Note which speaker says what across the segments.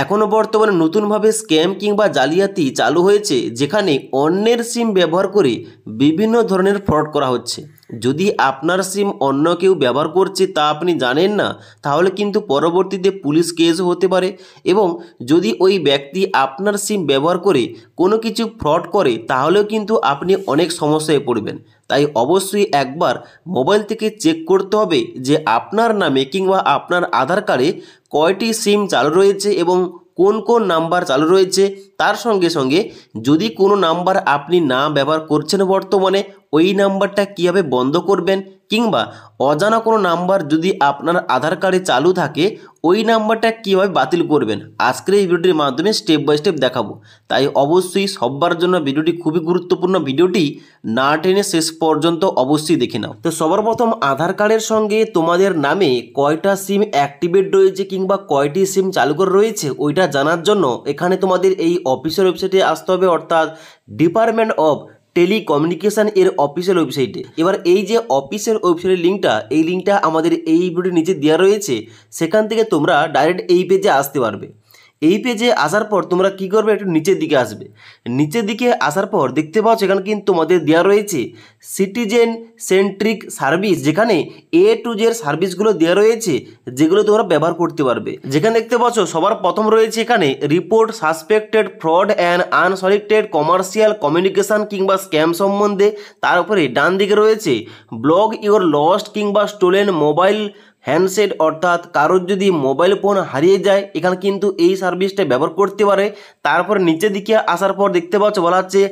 Speaker 1: এখনও বর্তমানে নতুনভাবে স্ক্যাম কিংবা জালিয়াতি চালু হয়েছে, যেখানে অন্যের সিম ব্যবহার করে বিভিন্ন ধরনের ফ্রড করা হচ্ছে। যদি আপনার সিম অন্য কেউ ব্যবহার করছে তা আপনি জানেন না, তাহলে কিন্তু পরবর্তীতে পুলিশ কেসও হতে পারে। এবং যদি ওই ব্যক্তি আপনার সিম ব্যবহার করে কোনো কিছু ফ্রড করে, তাহলেও কিন্তু আপনি অনেক সমস্যায় পড়বেন। তাই অবশ্যই একবার মোবাইল থেকে চেক করতে হবে যে আপনার নামে কিংবা আপনার আধার কার্ডে কয়টি সিম চালু রয়েছে এবং কোন কোন নাম্বার চালু রয়েছে। তার সঙ্গে সঙ্গে যদি কোনো নাম্বার আপনি না ব্যবহার করছেন বর্তমানে, ওই নাম্বারটা কীভাবে বন্ধ করবেন, কিংবা অজানা কোনো নাম্বার যদি আপনার আধার কার্ডে চালু থাকে, ওই নাম্বারটা কীভাবে বাতিল করবেন, আজকের এই ভিডিওটির মাধ্যমে স্টেপ বাই স্টেপ দেখাবো। তাই অবশ্যই সবার জন্য ভিডিওটি খুবই গুরুত্বপূর্ণ, ভিডিওটি না টেনে শেষ পর্যন্ত অবশ্যই দেখে নাও। তো সবার প্রথম আধার কার্ডের সঙ্গে তোমাদের নামে কয়টা সিম অ্যাক্টিভেট রয়েছে কিংবা কয়টি সিম চালু করে রয়েছে ওইটা জানার জন্য এখানে তোমাদের এই অফিসিয়াল ওয়েবসাইটে আসতে হবে, অর্থাৎ ডিপার্টমেন্ট অফ টেলিকমিউনিকেশন এর অফিসিয়াল ওয়েবসাইটে। এবার এই যে অফিসিয়াল ওয়েবসাইটের লিঙ্কটা, এই লিঙ্কটা আমাদের এই ভিডিওর নিচে দেওয়া রয়েছে, সেখান থেকে তোমরা ডাইরেক্ট এই পেজে আসতে পারবে। এই পেজে আসার পর তোমরা কি করবে, একটু নিচের দিকে আসবে। নিচের দিকে আসার পর দেখতে পাচ্ছ এখানে কিন্তু তোমাদের দেওয়া রয়েছে সিটিজেন সেন্ট্রিক সার্ভিস, যেখানে A to Z সার্ভিসগুলো দেওয়া রয়েছে, যেগুলো তোমরা ব্যবহার করতে পারবে। যেখানে দেখতে পাচ্ছ সবার প্রথম রয়েছে এখানে report suspected fraud and unsolicited commercial communication কিংবা স্ক্যাম সম্বন্ধে। তার উপরে ডান দিকে রয়েছে ব্লগ ইওর লস্ট কিংবা স্টোলেন মোবাইল হ্যান্ডসেট, অর্থাৎ কারোর যদি মোবাইল ফোন হারিয়ে যায়, এখানে কিন্তু এই সার্ভিসটা ব্যবহার করতে পারে। তারপর নিচের দিকে আসার পর দেখতে পাচ্ছ বলা হচ্ছে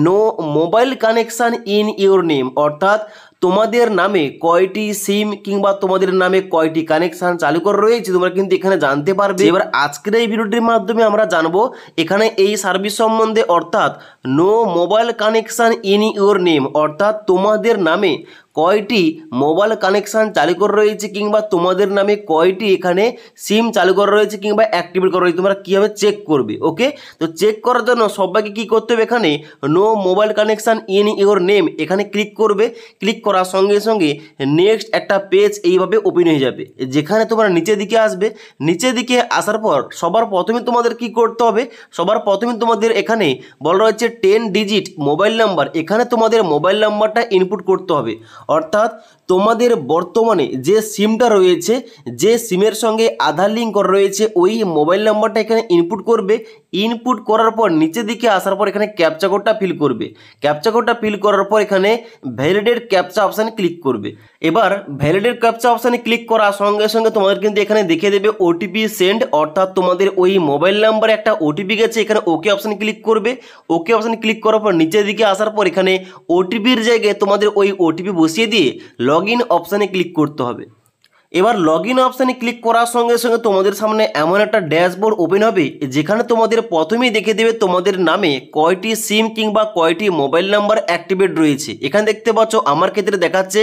Speaker 1: no mobile connection in your name, অর্থাৎ তোমাদের নামে কয়টি সিম কিংবা তোমাদের নামে কয়টি কানেকশান চালু করে রয়েছে তোমরা কিন্তু এখানে জানতে পারবে। এবার আজকের এই ভিডিওটির মাধ্যমে আমরা জানবো এখানে এই সার্ভিস সম্বন্ধে, অর্থাৎ no mobile connection in your name, অর্থাৎ তোমাদের নামে কয়টি মোবাইল কানেকশান চালু করে রয়েছে কিংবা তোমাদের নামে কয়টি এখানে সিম চালু করা রয়েছে কিংবা অ্যাক্টিভেট করা রয়েছে, তোমরা কীভাবে চেক করবে। ওকে, তো চেক করার জন্য সবাইকে কী করতে হবে, এখানে no mobile connection in your name এখানে ক্লিক করবে। ক্লিক করার সঙ্গে সঙ্গে নেক্সট একটা পেজ এইভাবে ওপেন হয়ে যাবে, যেখানে তোমরা নিচের দিকে আসবে। নিচের দিকে আসার পর সবার প্রথমে তোমাদের কি করতে হবে, সবার প্রথমে তোমাদের এখানে বলা রয়েছে 10 ডিজিট মোবাইল নাম্বার, এখানে তোমাদের মোবাইল নাম্বারটা ইনপুট করতে হবে। অর্থাৎ তোমাদের বর্তমানে যে সিমটা রয়েছে, যে সিমের সঙ্গে আধার লিঙ্ক করা রয়েছে, ওই মোবাইল নাম্বারটা এখানে ইনপুট করবে। ইনপুট করার পর নিচের দিকে আসার পর এখানে ক্যাপচা কোডটা ফিল করবে। ক্যাপচা কোডটা ফিল করার পর এখানে ভ্যালিডেট ক্যাপচা অপশানে ক্লিক করবে। এবার ভ্যালিডেট ক্যাপচা অপশানে ক্লিক করার সঙ্গে সঙ্গে তোমাদের কিন্তু এখানে দেখিয়ে দেবে ওটিপি সেন্ড, অর্থাৎ তোমাদের ওই মোবাইল নাম্বারে একটা ওটিপি গেছে। এখানে ওকে অপশানে ক্লিক করবে। ওকে অপশানে ক্লিক করার পর নিচের দিকে আসার পর এখানে ওটিপির জায়গায় তোমাদের ওই ওটিপি বসিয়ে দিয়ে লগ ইন অপশানে ক্লিক করতে হবে। এবার লগ ইন অপশানে ক্লিক করার সঙ্গে সঙ্গে তোমাদের সামনে এমন একটা ড্যাশবোর্ড ওপেন হবে, যেখানে তোমাদের প্রথমেই দেখে দেবে তোমাদের নামে কয়টি সিম কিংবা কয়টি মোবাইল নাম্বার অ্যাক্টিভেট রয়েছে। এখানে দেখতে পাচ্ছ আমার ক্ষেত্রে দেখাচ্ছে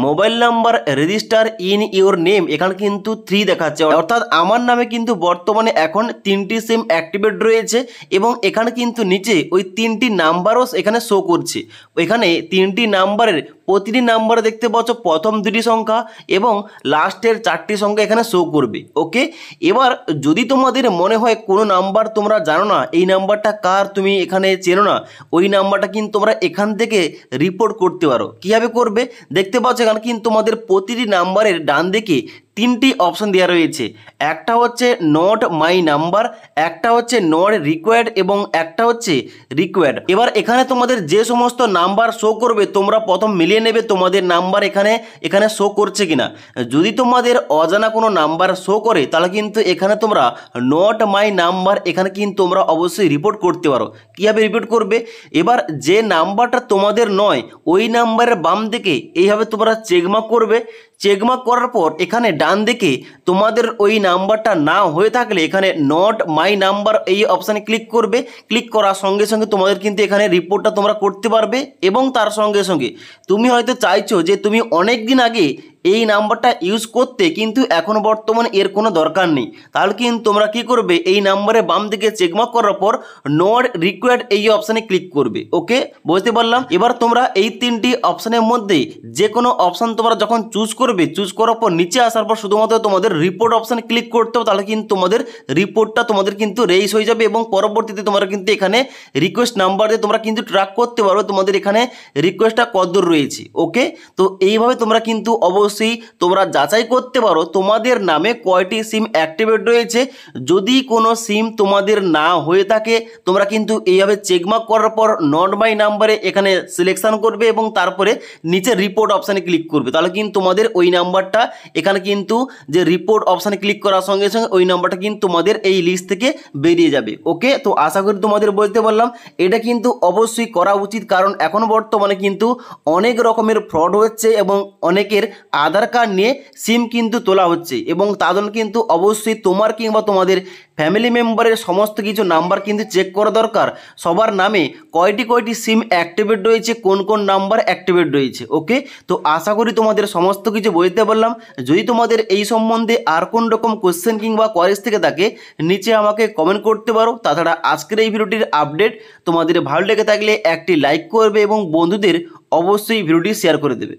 Speaker 1: mobile number register in your name, এখানে কিন্তু 3 দেখাচ্ছে, অর্থাৎ আমার নামে কিন্তু বর্তমানে এখন 3টি সিম অ্যাক্টিভেট রয়েছে। এবং এখানে কিন্তু নিচে ওই 3টি নাম্বারও এখানে শো করছে। এখানে 3টি নাম্বারের প্রতিটি নাম্বারে দেখতে পাচ্ছ প্রথম 2টি সংখ্যা এবং লাস্টের 4টি সংখ্যা এখানে শো করবে। ওকে, এবার যদি তোমাদের মনে হয় কোনো নাম্বার তোমরা জানো না, এই নাম্বারটা কার তুমি এখানে চেনো না, ওই নাম্বারটা কিন্তু তোমরা এখান থেকে রিপোর্ট করতে পারো। কীভাবে করবে, দেখতে পাচ্ছ এখানে কিন্তু তোমাদের প্রতিটি নাম্বারের ডান দিকে 3টি অপশন দেওয়া রয়েছে। একটা হচ্ছে নট মাই নাম্বার, একটা হচ্ছে নট রিকোয়ার্ড এবং একটা হচ্ছে রিকোয়ার্ড। এবার এখানে তোমাদের যে সমস্ত নাম্বার শো করবে তোমরা প্রথম মিলিয়ে নেবে তোমাদের নাম্বার এখানে শো করছে কিনা। যদি তোমাদের অজানা কোনো নাম্বার শো করে তাহলে কিন্তু এখানে তোমরা নট মাই নাম্বার এখানে কিন্তু তোমরা অবশ্যই রিপোর্ট করতে পারো। কীভাবে রিপোর্ট করবে, এবার যে নাম্বারটা তোমাদের নয় ওই নাম্বারের বাম দিকে এইভাবে তোমরা চেকমার্ক করবে। চেকমার্ক করার পর এখানে ডান দিকে তোমাদের ওই নাম্বারটা না হয়ে থাকলে এখানে নট মাই নাম্বার এই অপশানে ক্লিক করবে। ক্লিক করার সঙ্গে সঙ্গে তোমাদের কিন্তু এখানে রিপোর্টটা তোমরা করতে পারবে। এবং তার সঙ্গে সঙ্গে তুমি হয়তো চাইছো যে তুমি অনেক দিন আগে এই নাম্বারটা ইউজ করতে কিন্তু এখন বর্তমানে এর কোনো দরকার নেই। তাহলে কিন্তু তোমরা কি করবে, এই নাম্বারে বাম দিকে চেকমার্ক করার পর নট রিকোয়ার্ড এই অপশানে ক্লিক করবে। ওকে, বুঝতে পারলাম। এবার তোমরা এই তিনটি অপশানের মধ্যে যে কোনো অপশান তোমরা যখন চুজ করবে, চুজ করার পর নিচে আসার পর শুধুমাত্র তোমাদের রিপোর্ট অপশানে ক্লিক করতে হবে। তাহলে কিন্তু তোমাদের রিপোর্টটা তোমাদের কিন্তু রেইজ হয়ে যাবে এবং পরবর্তীতে তোমরা কিন্তু এখানে রিকোয়েস্ট নাম্বার দিয়ে তোমরা কিন্তু ট্র্যাক করতে পারো তোমাদের এখানে রিকোয়েস্টটা কতদূর রয়েছে। ওকে, তো এইভাবে তোমরা কিন্তু অবশ্যই তোমরা যাচাই করতে পারো তোমাদের নামে কয়টি সিম অ্যাক্টিভেট রয়েছে। যদি কোনো সিম তোমাদের না হয়ে থাকে তোমরা কিন্তু এইভাবে চেকমার্ক করার পর নট বাই নাম্বারে এখানে সিলেকশন করবে এবং তারপরে নিচে রিপোর্ট অপশানে ক্লিক করবে। তাহলে কিন্তু তোমাদের ওই নাম্বারটা এখানে কিন্তু যে রিপোর্ট অপশানে ক্লিক করার সঙ্গে সঙ্গে ওই নাম্বারটা কিন্তু তোমাদের এই লিস্ট থেকে বেরিয়ে যাবে। ওকে, তো আশা করি তোমাদের বলতে পারলাম এটা কিন্তু অবশ্যই করা উচিত, কারণ এখন বর্তমানে কিন্তু অনেক রকমের ফ্রড হচ্ছে এবং অনেকের আধার কার্ড নিয়ে সিম কিন্তু তোলা হচ্ছে এবং তার জন্য কিন্তু অবশ্যই তোমার কিংবা তোমাদের ফ্যামিলি মেম্বারের সমস্ত কিছু নাম্বার কিন্তু চেক করা দরকার। সবার নামে কয়টি সিম অ্যাক্টিভেট রয়েছে, কোন কোন নাম্বার অ্যাক্টিভেট রয়েছে। ওকে, তো আশা করি তোমাদের সমস্ত কিছু বুঝতে পারলাম। যদি তোমাদের এই সম্বন্ধে আর কোন রকম কোশ্চেন কিংবা কোয়ারিজ থেকে থাকে নিচে আমাকে কমেন্ট করতে পারো। তাছাড়া আজকের এই ভিডিওটির আপডেট তোমাদের ভালো লেগে থাকলে একটি লাইক করবে এবং বন্ধুদের অবশ্যই ভিডিওটি শেয়ার করে দেবে।